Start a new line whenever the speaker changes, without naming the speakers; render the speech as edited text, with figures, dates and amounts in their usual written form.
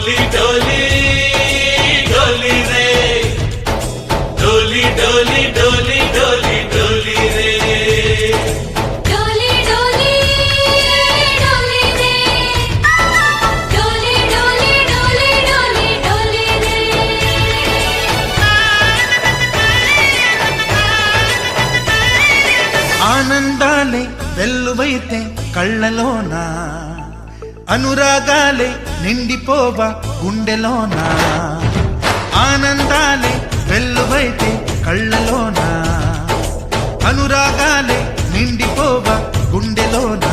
डोली डोली डोली रे डोली डोली डोली डोली डोली रे
डोली डोली डोली रे डोली डोली डोली डोली डोली रे
ఆనందాలే వెల్లువైతే కళ్ళలోన అనురాగాలే నిండిపోవా గుండెలోన ఆనందాలే వెల్లువైతే కళ్ళలోన అనురాగాలే నిండిపోవా గుండెలోన